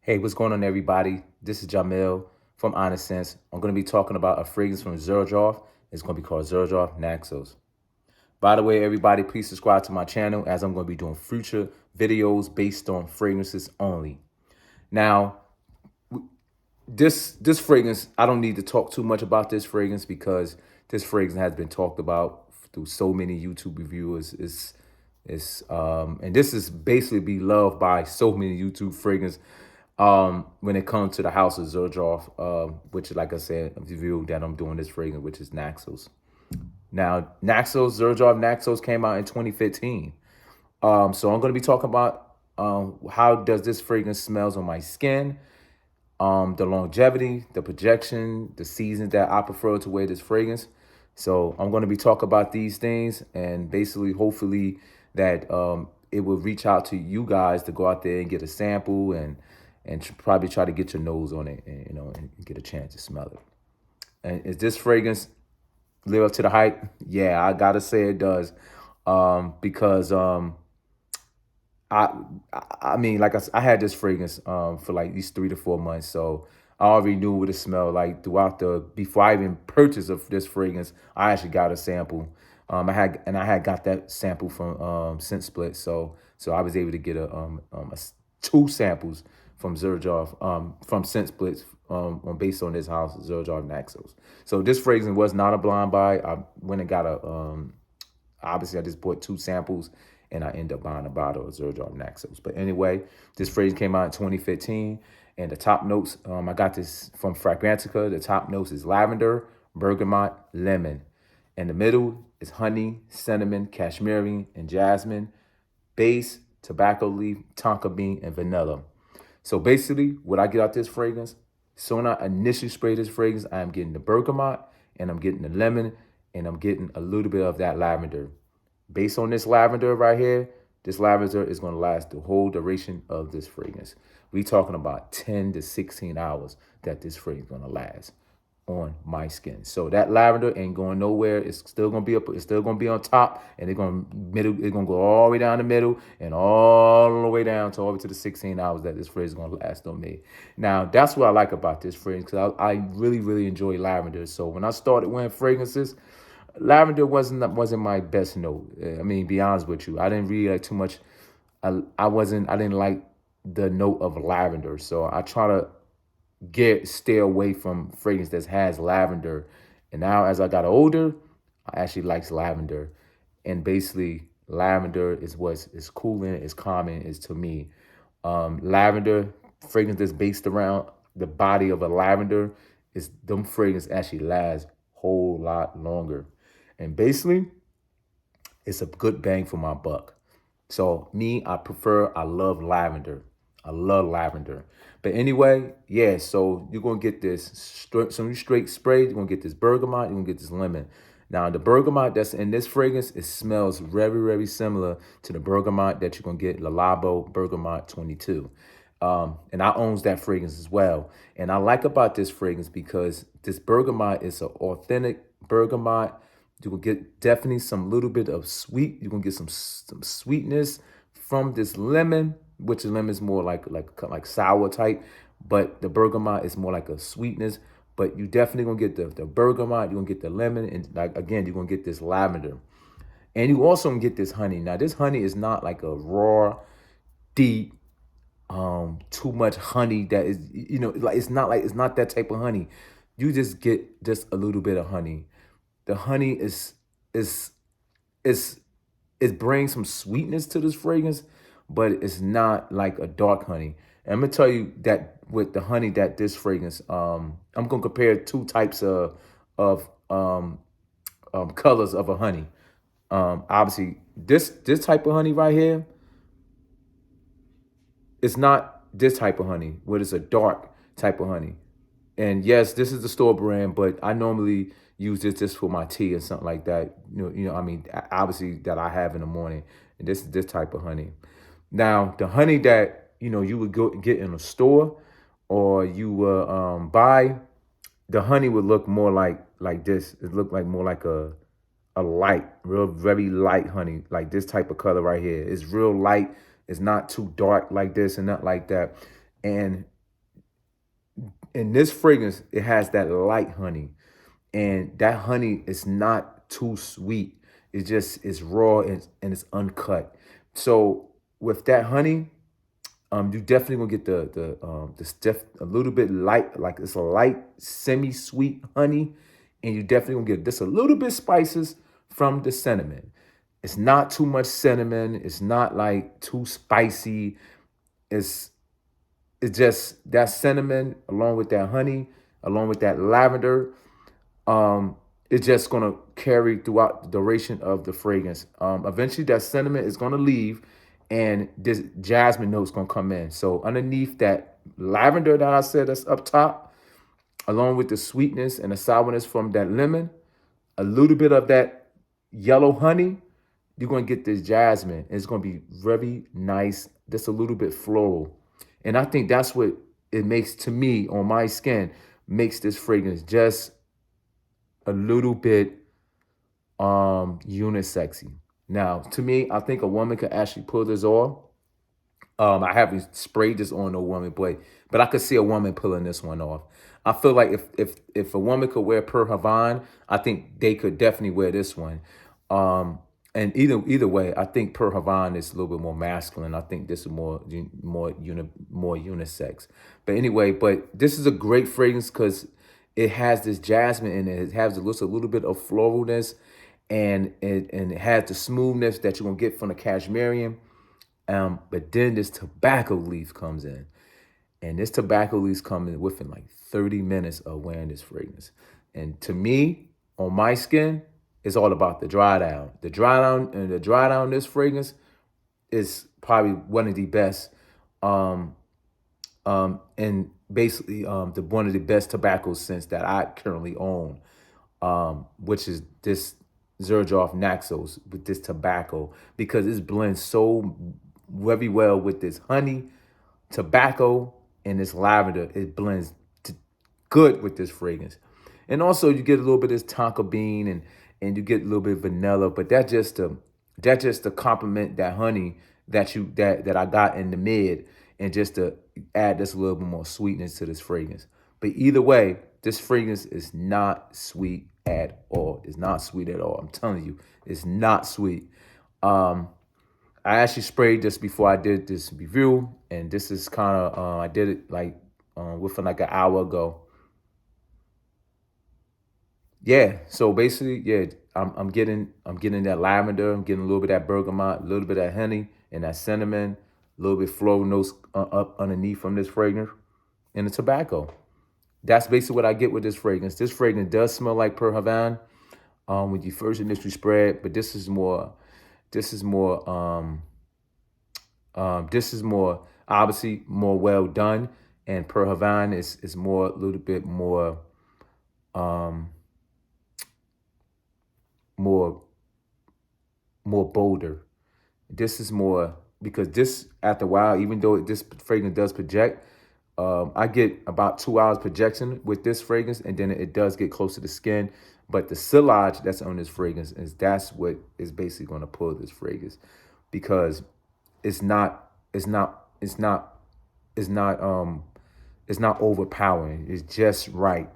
Hey, what's going on, everybody? This is Jamil from Honest Sense. I'm going to be talking about a fragrance from Xerjoff. It's going to be called Xerjoff Naxos. By the way, everybody, please subscribe to my channel as I'm going to be doing future videos based on fragrances only. Now, this fragrance, I don't need to talk too much about this fragrance because this fragrance has been talked about through so many YouTube reviewers. And this is basically be loved by so many YouTube fragrance when it comes to the house of Xerjoff, which is, like I said, a review that I'm doing this fragrance, which is Naxos. Now, Xerjoff Naxos came out in 2015. So I'm going to be talking about how does this fragrance smells on my skin, the longevity, the projection, the seasons that I prefer to wear this fragrance. So I'm going to be talking about these things and basically, hopefully, that it will reach out to you guys to go out there and get a sample and probably try to get your nose on it and and get a chance to smell it. And is this fragrance live up to the hype? Yeah, I gotta say it does, because I I mean, like I had this fragrance for like these 3 to 4 months, so I already knew what it smelled like throughout the before I even purchased of this fragrance. I actually got a sample. I had got that sample from Scent Split, so I was able to get two samples from Xerjoff from Scent Splits based on this house Xerjoff Naxos. So this fragrance was not a blind buy. I went and got a obviously I just bought two samples and I ended up buying a bottle of Xerjoff Naxos. But anyway, this fragrance came out in 2015. And the top notes, I got this from Fragrantica. The top notes is lavender, bergamot, lemon. In the middle is honey, cinnamon, cashmere, and jasmine. Base, tobacco leaf, tonka bean, and vanilla. So basically, what I get out this fragrance, so when I initially spray this fragrance, I'm getting the bergamot, and I'm getting the lemon, and I'm getting a little bit of that lavender. Based on this lavender right here, this lavender is going to last the whole duration of this fragrance. We talking about 10 to 16 hours that this fragrance is going to last on my skin. So that lavender ain't going nowhere. It's still gonna be up. It's still gonna be on top, and it's gonna go all the way down the middle and all the way down to all the way to the 16 hours that this fragrance is gonna last on me. Now that's what I like about this fragrance because I really enjoy lavender. So when I started wearing fragrances, lavender wasn't my best note. I mean, be honest with you, I didn't really like too much. I didn't like the note of lavender, so I try to stay away from fragrance that has lavender. And now as I got older, I actually likes lavender. And basically lavender is what is cooling, is calming, is to me. Lavender fragrance that's based around the body of a lavender is them fragrance actually last whole lot longer. And basically, it's a good bang for my buck. So me, I love lavender. I love lavender. But anyway, yeah, so you're going to get this, some straight spray, you're going to get this bergamot, you're going to get this lemon. Now, the bergamot that's in this fragrance, it smells very similar to the bergamot that you're going to get Le Labo Bergamot 22. And I owns that fragrance as well. And I like about this fragrance because this bergamot is an authentic bergamot. You will get definitely some little bit of sweet. You're gonna get some sweetness from this lemon, which the lemon is more like sour type, but the bergamot is more like a sweetness. But you definitely gonna get the bergamot. You're gonna get the lemon, and like again, you're gonna get this lavender, and you also gonna get this honey. Now, this honey is not like a raw, deep, too much honey that is like it's not that type of honey. You just get just a little bit of honey. The honey is is it brings some sweetness to this fragrance, but it's not like a dark honey. And I'm gonna tell you that with the honey that this fragrance, I'm gonna compare two types of colors of a honey. Obviously, this type of honey right here, it's not this type of honey, where it's a dark type of honey. And yes, this is the store brand, but I normally use this just for my tea or something like that. I mean, obviously that I have in the morning. And this is this type of honey. Now, the honey that you would go get in a store or you will buy, the honey would look more like this. It looked like more like a light, real very light honey, like this type of color right here. It's real light. It's not too dark like this and not like that. And in this fragrance, it has that light honey, and that honey is not too sweet. It's just it's raw and it's uncut. So with that honey, you definitely gonna get the stiff, a little bit light, like it's a light semi-sweet honey, and you definitely gonna get just a little bit spices from the cinnamon. It's not too much cinnamon. It's not like too spicy. It's it's just that cinnamon along with that honey, along with that lavender. It's just gonna carry throughout the duration of the fragrance. Eventually, that cinnamon is gonna leave, and this jasmine note's gonna come in. So underneath that lavender that I said that's up top, along with the sweetness and the sourness from that lemon, a little bit of that yellow honey, you're gonna get this jasmine. It's gonna be very nice, just a little bit floral. And I think that's what it makes to me on my skin, makes this fragrance just a little bit unisexy. Now, to me, I think a woman could actually pull this off. I haven't sprayed this on no woman, but I could see a woman pulling this one off. I feel like if a woman could wear Per Havana, I think they could definitely wear this one. And either way, I think Per Havana is a little bit more masculine. I think this is more unisex. But anyway, but this is a great fragrance because it has this jasmine in it. It has a little bit of floralness, and it has the smoothness that you're gonna get from the cashmere. But then this tobacco leaf comes in. And this tobacco leaf comes in within like 30 minutes of wearing this fragrance. And to me, on my skin, it's all about the dry down. The dry down this fragrance is probably one of the best. And basically the one of the best tobacco scents that I currently own, which is this Xerjoff Naxos with this tobacco, because it blends so very well with this honey, tobacco, and this lavender. It blends good with this fragrance. And also you get a little bit of this tonka bean, and you get a little bit of vanilla, but that just to complement that honey that I got in the mid, and just to add this a little bit more sweetness to this fragrance. But either way, this fragrance is not sweet at all. It's not sweet at all. I'm telling you, it's not sweet. I actually sprayed this before I did this review, and this is kind of I did it like within like an hour ago. Yeah, so basically, yeah, I'm getting that lavender, I'm getting a little bit of that bergamot, a little bit of that honey, and that cinnamon, a little bit floral notes up underneath from this fragrance, and the tobacco. That's basically what I get with this fragrance. This fragrance does smell like Per Havana when you first initially spray it, but this is more, this is more obviously more well done, and Per Havana is more a little bit um, more more bolder. This is more because this after a while, even though this fragrance does project, I get about 2 hours projection with this fragrance, and then it does get close to the skin. But the sillage that's on this fragrance that's what is basically going to pull this fragrance, because it's not it's not it's not it's not it's not overpowering. It's just right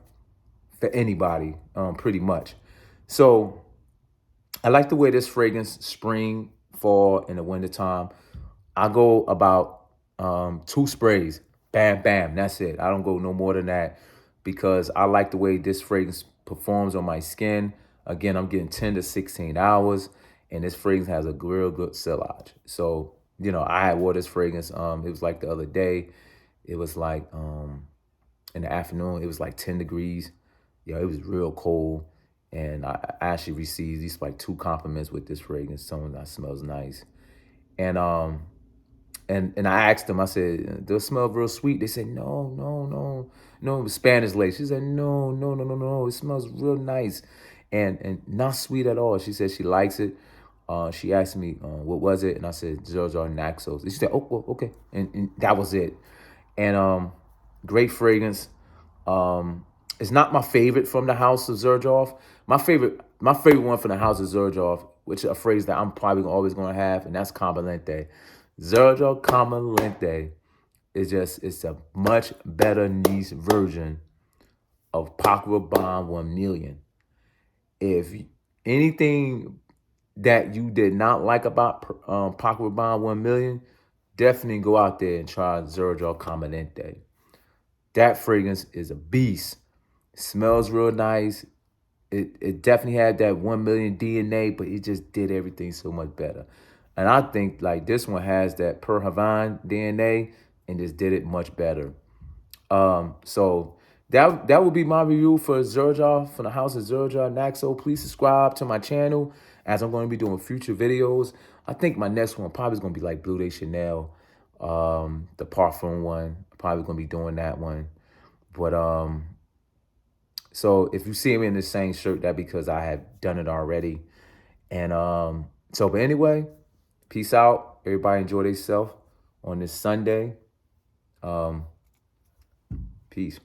for anybody, pretty much. So I like the way this fragrance spring, fall, and the wintertime. I go about two sprays. Bam, bam. That's it. I don't go no more than that because I like the way this fragrance performs on my skin. Again, I'm getting 10 to 16 hours, and this fragrance has a real good sillage. So, I had wore this fragrance. It was like the other day. It was like in the afternoon, it was like 10 degrees. Yeah, it was real cold. And I actually received these like two compliments with this fragrance. Someone that smells nice. And and I asked them, I said, does it smell real sweet? They said, no, no, no. No, it was Spanish lady. She said, no, no, no, no, no. It smells real nice and not sweet at all. She said she likes it. She asked me, what was it? And I said, Xerjoff Naxos. And she said, oh, well, okay. And that was it. And great fragrance. It's not my favorite from the house of Xerjoff. My favorite one from the house of Xerjoff, which is a phrase that I'm probably always going to have, and that's Combalente. Xerjoff Combalente it's a much better niche version of Paco Rabanne 1 million. If anything that you did not like about Paco Rabanne 1 million, definitely go out there and try Xerjoff Commandante. That fragrance is a beast. It smells real nice. It definitely had that 1 million DNA, but it just did everything so much better. And I think like this one has that Per Havane DNA and just did it much better. So that would be my review for Xerjoff, from the house of Xerjoff Naxos. Please subscribe to my channel as I'm going to be doing future videos. I think my next one probably is going to be like Bleu de Chanel, the Parfum one. Probably going to be doing that one. But so if you see me in the same shirt, that because I have done it already. And but anyway, peace out. Everybody enjoy themselves on this Sunday. Peace.